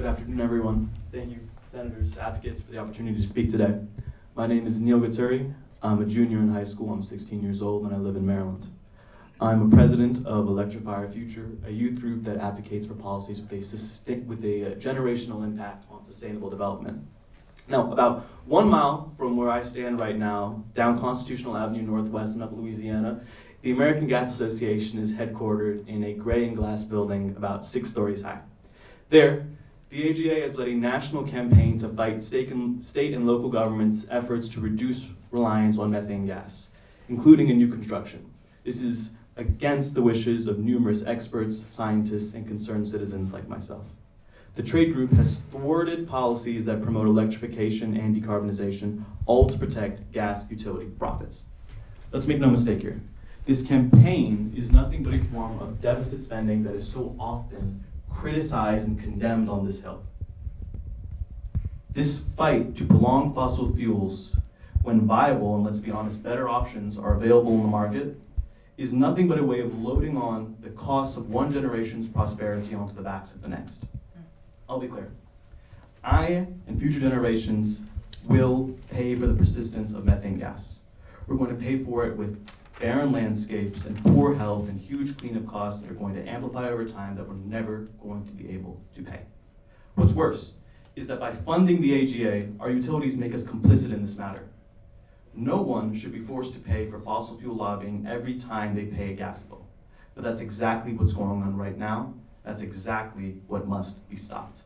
Good afternoon, everyone. Thank you, senators, advocates, for the opportunity to speak today. My name is Neal Goturi. I'm a junior in high school. I'm 16 years old, and I live in Maryland. I'm a president of Electrify Our Future, a youth group that advocates for policies with a generational impact on sustainable development. Now, about 1 mile from where I stand right now, down Constitutional Avenue Northwest in Upper Louisiana, the American Gas Association is headquartered in a gray and glass building about 6 stories high. There, the AGA has led a national campaign to fight state and local governments' efforts to reduce reliance on methane gas, including in new construction. This is against the wishes of numerous experts, scientists, and concerned citizens like myself. The trade group has thwarted policies that promote electrification and decarbonization, all to protect gas utility profits. Let's make no mistake here. This campaign is nothing but a form of deficit spending that is so often criticized and condemned on this Hill. This fight to prolong fossil fuels, when viable and, let's be honest, better options are available in the market, is nothing but a way of loading on the costs of one generation's prosperity onto the backs of the next. I'll be clear. I and future generations will pay for the persistence of methane gas. We're going to pay for it with barren landscapes and poor health and huge cleanup costs that are going to amplify over time that we're never going to be able to pay. What's worse is that by funding the AGA, our utilities make us complicit in this matter. No one should be forced to pay for fossil fuel lobbying every time they pay a gas bill. But that's exactly what's going on right now. That's exactly what must be stopped.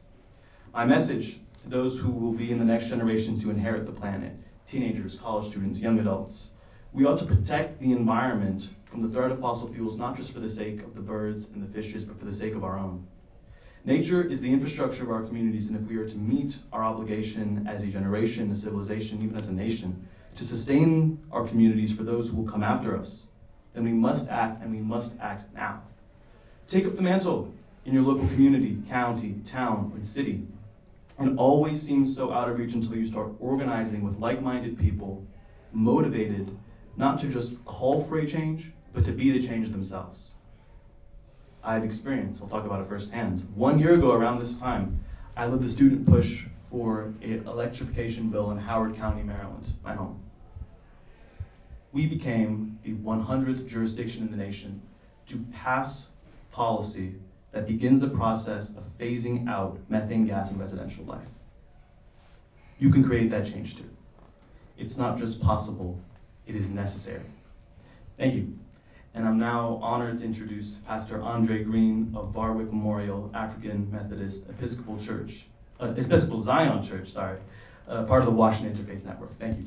My message to those who will be in the next generation to inherit the planet, teenagers, college students, young adults, we ought to protect the environment from the threat of fossil fuels, not just for the sake of the birds and the fishes, but for the sake of our own. Nature is the infrastructure of our communities, and if we are to meet our obligation as a generation, a civilization, even as a nation, to sustain our communities for those who will come after us, then we must act, and we must act now. Take up the mantle in your local community, county, town, or city. It always seems so out of reach until you start organizing with like-minded people, motivated not to just call for a change, but to be the change themselves. I have experience, I'll talk about it firsthand. 1 year ago around this time, I led the student push for an electrification bill in Howard County, Maryland, my home. We became the 100th jurisdiction in the nation to pass policy that begins the process of phasing out methane gas in residential life. You can create that change too. It's not just possible, it is necessary. Thank you. And I'm now honored to introduce Pastor Andre Green of Barwick Memorial African Methodist Episcopal Zion Church, part of the Washington Interfaith Network. Thank you.